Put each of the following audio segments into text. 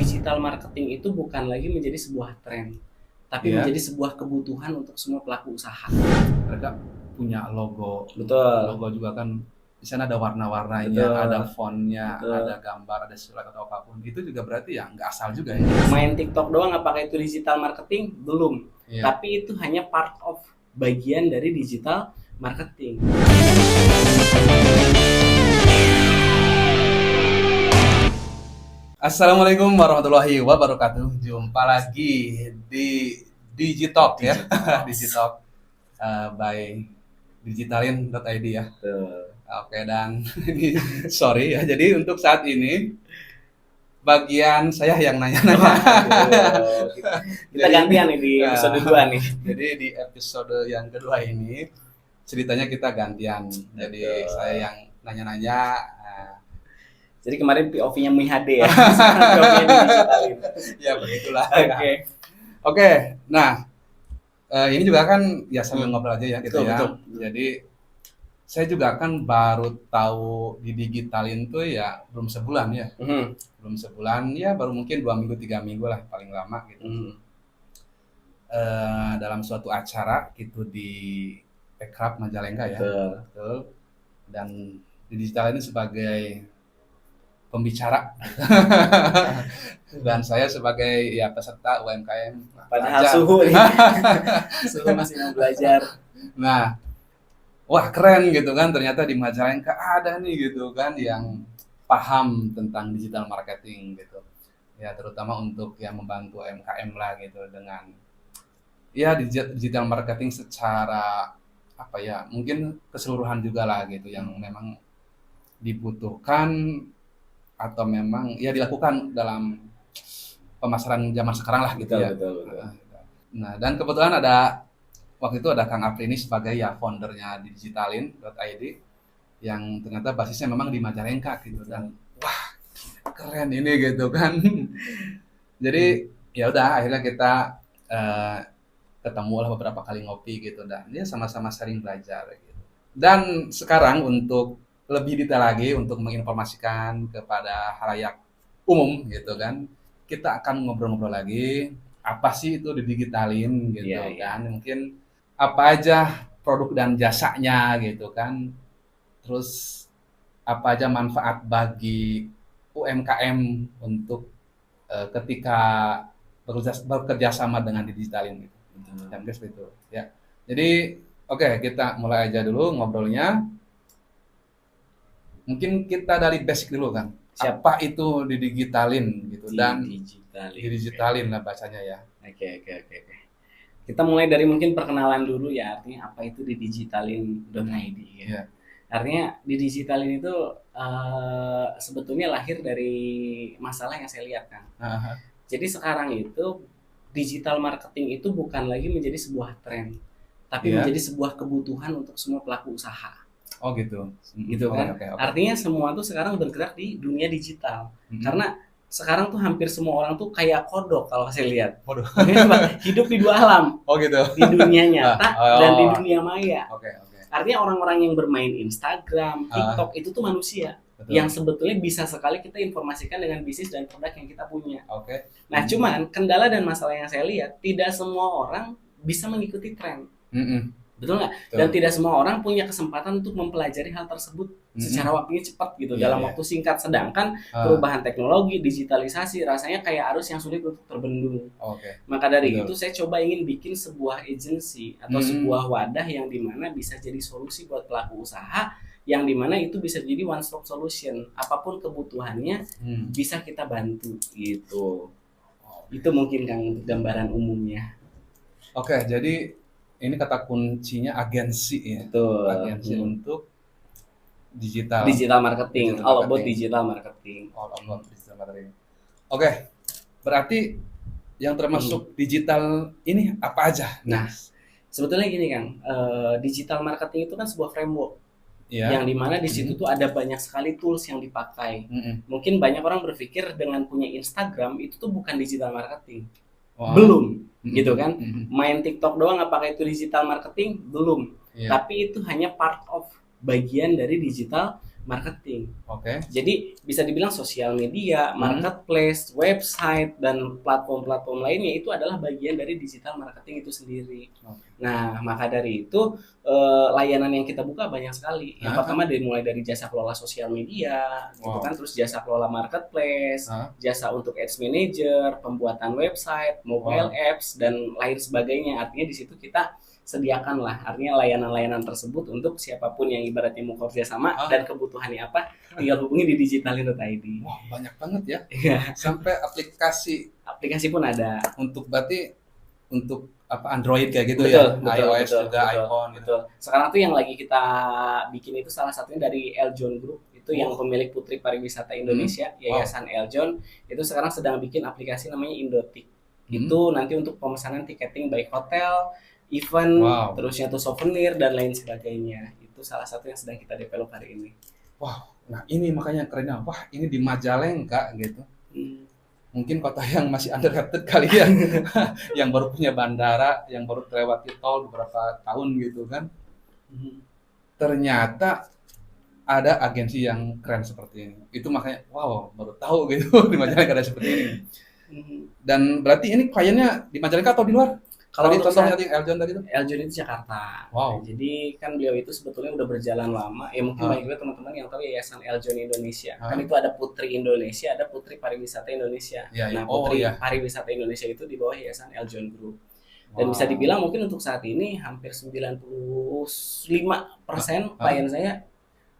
digital marketing itu bukan lagi menjadi sebuah tren, tapi Iya. menjadi sebuah kebutuhan untuk semua pelaku usaha. Mereka punya logo. Betul, Logo juga kan di sana ada warna-warnanya, ada betul, fontnya, ada betul. gambar, ada surat atau apapun. Itu juga berarti ya nggak asal juga ya. Main TikTok doang apakah itu digital marketing? Belum. Iya. Tapi itu hanya part of bagian dari digital marketing. Assalamualaikum warahmatullahi wabarakatuh. Jumpa lagi di Digitalk ya. Digitalk by digitalin.id ya. Betul. Oke, dan ini sorry ya. Jadi untuk saat ini bagian saya yang nanya-nanya. Waduh, kita Jadi gantian nih di episode 2 nih. jadi di episode yang kedua ini ceritanya kita gantian. Jadi Betul. saya yang nanya-nanya. Jadi kemarin POV-nya Mihade ya. Sekarang POV-nya digitalin. Ya begitulah. Oke. Oke, nah ini juga kan ya sambil ngobrol aja ya gitu Betul, ya. betul. Jadi saya juga kan baru tahu di digitalin tuh ya belum sebulan ya. Belum sebulan ya, baru mungkin 2 minggu 3 minggu lah paling lama gitu. Dalam suatu acara gitu di Pekrab Majalengka ya. Betul. Dan di digital ini sebagai pembicara dan saya sebagai ya peserta UMKM. Padahal pelajar. suhu nih. Suhu masih mau belajar. Nah, wah keren gitu kan, ternyata di Majalengka ada nih gitu kan yang paham tentang digital marketing gitu. Ya terutama untuk yang membantu UMKM lah gitu dengan ya digital marketing secara apa ya, mungkin keseluruhan juga lah gitu yang memang dibutuhkan atau memang ya dilakukan dalam pemasaran zaman sekarang lah gitu ya. Betul. Nah, dan kebetulan waktu itu ada Kang Apri ini sebagai ya foundernya digitalin.id yang ternyata basisnya memang di Majalengka gitu, dan wah keren ini gitu kan. Jadi ya udah akhirnya kita ketemu lah beberapa kali ngopi gitu, dan ya sama-sama sering belajar gitu. Dan sekarang untuk lebih detail lagi untuk menginformasikan kepada halayak umum gitu kan, kita akan ngobrol-ngobrol lagi apa sih itu didigitalin gitu kan. Mungkin apa aja produk dan jasanya gitu kan. Terus apa aja manfaat bagi UMKM untuk ketika bekerja sama dengan digitalin gitu. Dan guys itu ya. Jadi oke, kita mulai aja dulu ngobrolnya. Mungkin kita dari basic dulu kan. Siap. Apa itu didigitalin gitu dan digitalin lah bacanya ya. Oke. Kita mulai dari mungkin perkenalan dulu ya, artinya apa itu digitalin.id ya. Iya. Artinya digitalin itu sebetulnya lahir dari masalah yang saya lihat kan. Jadi sekarang itu digital marketing itu bukan lagi menjadi sebuah tren, tapi menjadi sebuah kebutuhan untuk semua pelaku usaha. Oh gitu. Gitu kan. Okay. Artinya semua tuh sekarang bergerak di dunia digital. Karena sekarang tuh hampir semua orang tuh kayak kodok kalau saya lihat. Waduh. Hidup di dua alam. Oh gitu. Di dunia nyata dan di dunia maya. Oke. Artinya orang-orang yang bermain Instagram, TikTok itu tuh manusia. Betul. Yang sebetulnya bisa sekali kita informasikan dengan bisnis dan produk yang kita punya. Oke. Nah, cuman kendala dan masalah yang saya lihat, tidak semua orang bisa mengikuti tren. Betul nggak? Dan tidak semua orang punya kesempatan untuk mempelajari hal tersebut secara waktunya cepat gitu, dalam waktu singkat. Sedangkan perubahan teknologi, digitalisasi rasanya kayak arus yang sulit untuk terbendung. Maka dari itu saya coba ingin bikin sebuah agency atau sebuah wadah yang dimana bisa jadi solusi buat pelaku usaha, yang dimana itu bisa jadi one stop solution. Apapun kebutuhannya bisa kita bantu gitu. Itu mungkin Kang untuk gambaran umumnya. Oke, jadi ini kata kuncinya agensi ya. Betul. Agensi untuk digital marketing. All about digital marketing. Oke. Berarti yang termasuk digital ini apa aja? Nah, sebetulnya gini Kang, digital marketing itu kan sebuah framework. Yang dimana di situ tuh ada banyak sekali tools yang dipakai. Mungkin banyak orang berpikir dengan punya Instagram itu tuh bukan digital marketing. Belum. Gitu kan. Main TikTok doang apakah itu digital marketing? Belum. Tapi itu hanya part of bagian dari digital marketing. Oke. Jadi bisa dibilang sosial media, marketplace, website, dan platform-platform lainnya itu adalah bagian dari digital marketing itu sendiri. Nah, maka dari itu layanan yang kita buka banyak sekali. Yang pertama mulai dari jasa kelola sosial media, gitu kan, terus jasa kelola marketplace, jasa untuk ads manager, pembuatan website, mobile apps, dan lain sebagainya. Artinya di situ kita sediakanlah, artinya layanan-layanan tersebut untuk siapapun yang ibaratnya mau kerja sama dan kebutuhannya apa, tinggal hubungi di digitalin.id. Wah, banyak banget ya. Iya. Sampai aplikasi pun ada. Untuk berarti untuk apa, Android kayak gitu, betul, ya, iOS betul, juga, betul, iPhone. Betul. Sekarang tuh yang lagi kita bikin itu salah satunya dari Eljon Group, itu yang pemilik Putri Pariwisata Indonesia, Yayasan Eljon, itu sekarang sedang bikin aplikasi namanya Indotik. Itu nanti untuk pemesanan tiketing baik hotel, event, terusnya tuh souvenir dan lain sebagainya. Itu salah satu yang sedang kita develop hari ini. Wah, nah ini makanya kerennya. Wah, ini di Majalengka gitu. Mungkin kota yang masih underrated kali ya, yang baru punya bandara, yang baru terlewati tol beberapa tahun gitu kan. Ternyata ada agensi yang keren seperti ini. Itu makanya, wow, baru tahu gitu di Majalengka ada seperti ini. Dan berarti ini kliennya di Majalengka atau di luar? Kalau contohnya tadi Eljon tadi itu? Eljon itu Jakarta. Wow. Jadi kan beliau itu sebetulnya udah berjalan lama. Ya mungkin banyak juga teman-teman yang tahu Yayasan Eljon Indonesia. Kan itu ada Putri Indonesia, ada Putri Pariwisata Indonesia. Nah, Putri Pariwisata Indonesia itu di bawah Yayasan Eljon Group. Dan bisa dibilang mungkin untuk saat ini hampir 95% klien saya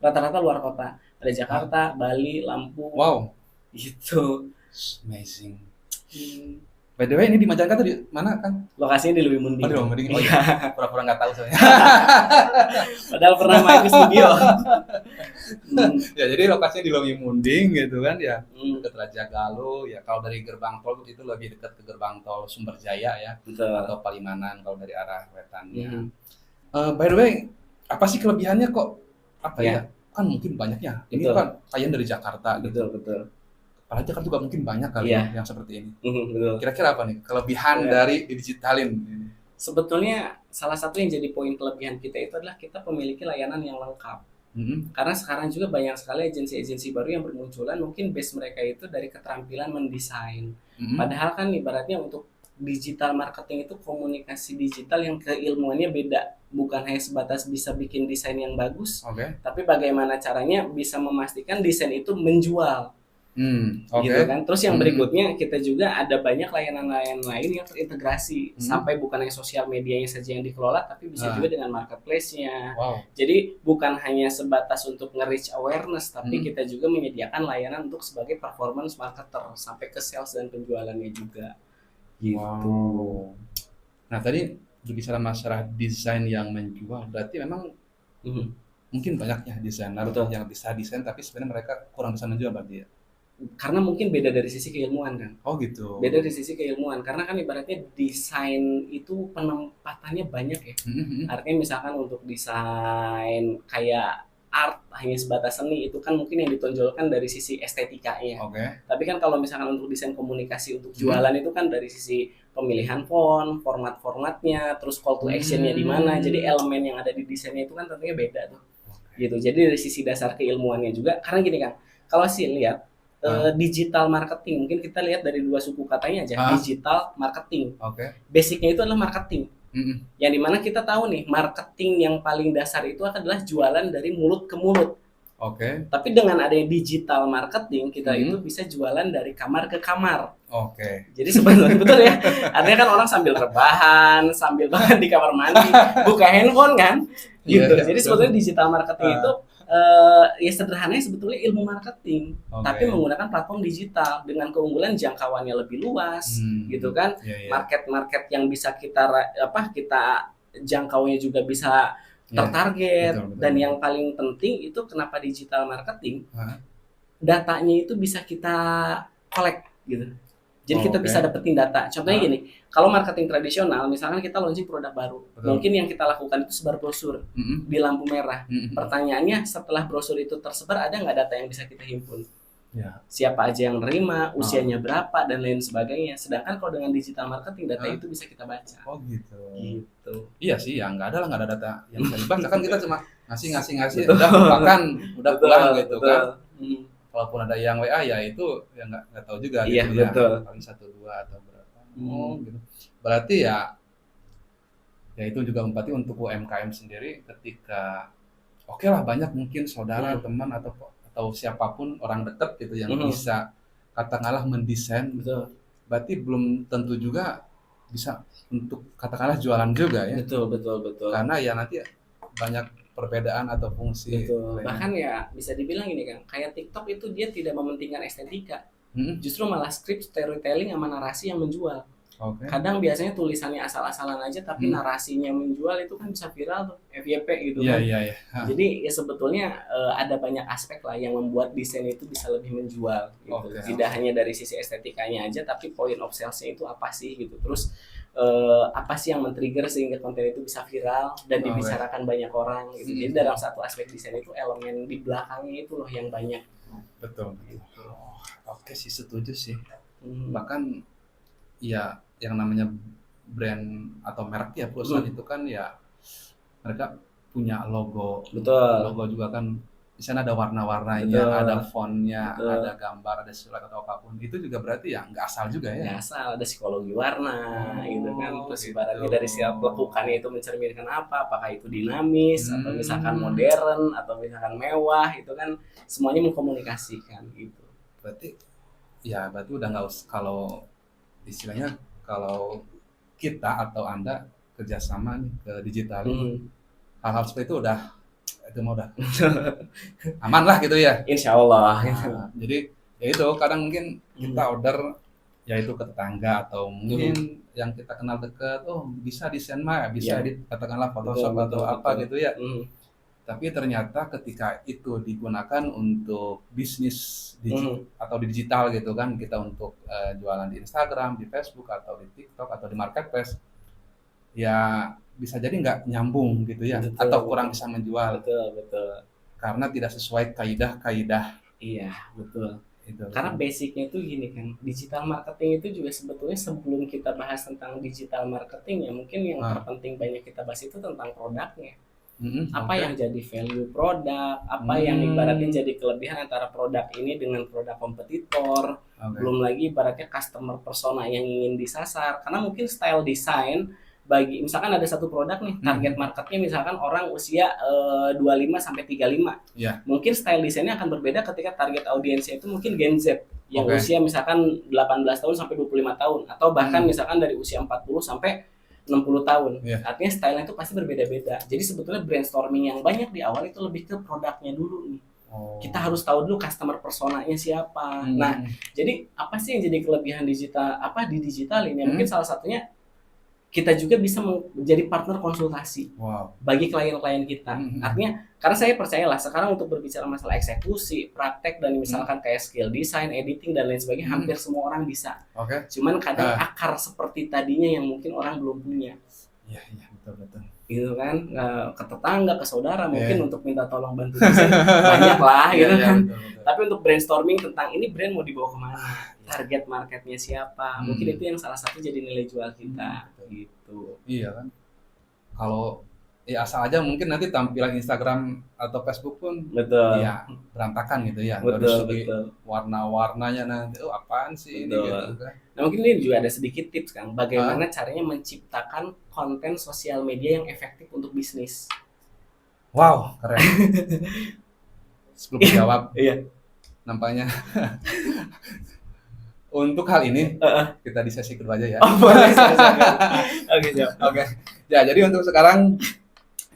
rata-rata luar kota. Ada Jakarta, Bali, Lampung. Wow. Gitu. Amazing. By the way, ini di Majalengka tuh di mana, Kang? Lokasinya di Lewi Munding. Oh, di Lewi Munding. Pura-pura nggak tahu soalnya. Padahal pernah main di studio. Ya, jadi lokasinya di Lewi Munding gitu kan ya. Dekat Raja Galuh ya. Kalau dari gerbang tol itu lebih dekat ke gerbang tol Sumberjaya ya. Betul. Atau Palimanan kalau dari arah wetannya. By the way, apa sih kelebihannya kok? Apa ya? Kan mungkin banyaknya. Ini kan klien dari Jakarta. Betul. Padahal kan juga mungkin banyak kali yang seperti ini. Betul. Kira-kira apa nih kelebihan dari digitalin? Sebetulnya salah satu yang jadi poin kelebihan kita itu adalah kita memiliki layanan yang lengkap. Karena sekarang juga banyak sekali agensi-agensi baru yang bermunculan, mungkin base mereka itu dari keterampilan mendesain. Padahal kan ibaratnya untuk digital marketing itu komunikasi digital yang keilmuannya beda. Bukan hanya sebatas bisa bikin desain yang bagus, tapi bagaimana caranya bisa memastikan desain itu menjual. Gitu kan. Terus yang berikutnya kita juga ada banyak layanan-layanan lain yang terintegrasi sampai bukan hanya sosial medianya saja yang dikelola, tapi bisa juga dengan marketplace-nya. Jadi bukan hanya sebatas untuk nge-reach awareness, tapi kita juga menyediakan layanan untuk sebagai performance marketer sampai ke sales dan penjualannya juga. Gitu. Nah, tadi berbicara masalah desain yang menjual, berarti memang mungkin banyaknya desainer yang bisa desain tapi sebenarnya mereka kurang bisa menjual berarti ya. Karena mungkin beda dari sisi keilmuan kan. Oh gitu. Beda dari sisi keilmuan karena kan ibaratnya desain itu penempatannya banyak ya. Artinya misalkan untuk desain kayak art hanya sebatas seni itu kan mungkin yang ditonjolkan dari sisi estetikanya. Tapi kan kalau misalkan untuk desain komunikasi untuk jualan itu kan dari sisi pemilihan font, format-formatnya, terus call to action-nya di mana. Jadi elemen yang ada di desainnya itu kan tentunya beda tuh. Gitu. Jadi dari sisi dasar keilmuannya juga karena gini kan. Kalau sih lihat digital marketing, mungkin kita lihat dari dua suku katanya aja, digital marketing. Basicnya itu adalah marketing. Yang dimana kita tahu nih, marketing yang paling dasar itu adalah jualan dari mulut ke mulut. Tapi dengan adanya digital marketing, kita itu bisa jualan dari kamar ke kamar. Jadi sebenarnya betul ya. Artinya kan orang sambil rebahan, sambil bahkan di kamar mandi, buka handphone kan. Gitu. Jadi sebetulnya digital marketing itu ya sederhananya sebetulnya ilmu marketing, tapi menggunakan platform digital dengan keunggulan jangkauannya lebih luas, gitu kan. Market-market yang bisa kita jangkaunya juga bisa tertarget. Betul. Dan yang paling penting itu kenapa digital marketing, datanya itu bisa kita collect gitu. Jadi kita bisa dapetin data. Contohnya gini, kalau marketing tradisional, misalkan kita launching produk baru, mungkin yang kita lakukan itu sebar brosur di lampu merah. Pertanyaannya, setelah brosur itu tersebar, ada nggak data yang bisa kita himpun? Ya. Siapa aja yang nerima, usianya berapa dan lain sebagainya. Sedangkan kalau dengan digital marketing data itu bisa kita baca. Oh gitu. Gitu. Iya sih, ya nggak ada data yang bisa dibaca kan, kita cuma ngasih Betul. udah bahkan udah Betul, pulang gitu betul. kan. Kalaupun ada yang WA ya itu ya nggak tahu juga Iya, gitu betul. ya, paling 1 2 atau berapa. Oh gitu. Berarti ya itu juga berarti untuk UMKM sendiri ketika oke lah banyak mungkin saudara, teman atau siapapun orang dekat gitu yang bisa katakanlah mendesain. Betul. Berarti belum tentu juga bisa untuk katakanlah jualan juga ya. Betul. Karena ya nanti banyak perbedaan atau fungsi. Betul. Bahkan ya bisa dibilang ini kan, kayak TikTok itu dia tidak mementingkan estetika. Justru malah script, storytelling sama narasi yang menjual. Okay. Kadang biasanya tulisannya asal-asalan aja tapi narasinya menjual, itu kan bisa viral tuh, FYP gitu kan. Iya. Jadi ya sebetulnya ada banyak aspek lah yang membuat desain itu bisa lebih menjual gitu. Okay. Tidak hanya dari sisi estetikanya aja, tapi point of sales-nya itu apa sih gitu. Terus apa sih yang men-trigger sehingga konten itu bisa viral dan dibicarakan banyak orang gitu. Jadi dalam satu aspek desain itu elemen di belakangnya itu loh yang banyak. Betul. Gitu. Oke sih, setuju sih. Bahkan ya yang namanya brand atau merek ya perusahaan itu kan ya mereka punya logo. Betul. Logo juga kan di sana ada warna-warnanya, ada fontnya, ada gambar, ada surat atau apapun. Itu juga berarti ya nggak asal juga ya. Nggak asal, ada psikologi warna gitu kan. Terus ibaratnya dari setiap lekukannya itu mencerminkan apa, apakah itu dinamis atau misalkan modern atau misalkan mewah, itu kan semuanya mengkomunikasikan gitu. Berarti udah nggak usah, kalau istilahnya kalau kita atau Anda kerjasama nih ke digital, hal-hal seperti itu udah aman lah gitu ya. Insya Allah. Jadi ya itu kadang mungkin kita order ya itu ke tetangga atau mungkin yang kita kenal dekat, bisa desain mah, bisa katakanlah Photoshop atau apa gitu ya. Tapi ternyata ketika itu digunakan untuk bisnis atau di digital gitu kan, kita untuk jualan di Instagram, di Facebook atau di TikTok atau di marketplace, ya bisa jadi nggak nyambung gitu ya, atau kurang bisa menjual. Betul. Karena tidak sesuai kaidah. Iya, betul. Itu. Karena basicnya itu gini kan, digital marketing itu juga sebetulnya sebelum kita bahas tentang digital marketing ya mungkin yang terpenting banyak kita bahas itu tentang produknya. Apa yang jadi value produk, apa yang ibaratnya jadi kelebihan antara produk ini dengan produk kompetitor. Belum lagi ibaratnya customer persona yang ingin disasar, karena mungkin style design bagi misalkan ada satu produk nih, target marketnya misalkan orang usia 25 sampai 35. Mungkin style desainnya akan berbeda ketika target audiensnya itu mungkin Gen Z yang usia misalkan 18 tahun sampai 25 tahun atau bahkan misalkan dari usia 40 sampai 60 tahun. Artinya style-nya itu pasti berbeda-beda. Jadi sebetulnya brainstorming yang banyak di awal itu lebih ke produknya dulu nih. Kita harus tahu dulu customer personanya siapa. Nah, jadi apa sih yang jadi kelebihan digital di digital ini? Mungkin salah satunya kita juga bisa menjadi partner konsultasi bagi klien-klien kita. Artinya, karena saya percayalah sekarang untuk berbicara masalah eksekusi, praktek, dan misalkan kayak skill design, editing, dan lain sebagainya, hampir semua orang bisa. Cuman kadang akar seperti tadinya yang mungkin orang belum punya. Iya, betul. Gitu kan, ke tetangga, ke saudara, mungkin untuk minta tolong bantu desain, banyak lah gitu kan. Betul. Tapi untuk brainstorming tentang ini brand mau dibawa kemana, target marketnya siapa, mungkin itu yang salah satu jadi nilai jual kita. Gitu. Iya kan. Kalau ya asal aja mungkin nanti tampilan Instagram atau Facebook pun ya berantakan gitu ya. Betul. Warna-warnanya nanti apaan sih ini gitu kan. Nah, mungkin ini juga ada sedikit tips kan, bagaimana caranya menciptakan konten sosial media yang efektif untuk bisnis. Wow, keren. Sebelum jawab, nampaknya untuk hal ini kita di sesi kedua aja ya. Boleh. Oke. Ya, jadi untuk sekarang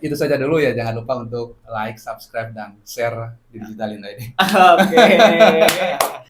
itu saja dulu ya. Jangan lupa untuk like, subscribe, dan share di Digital Indo ini. Oke.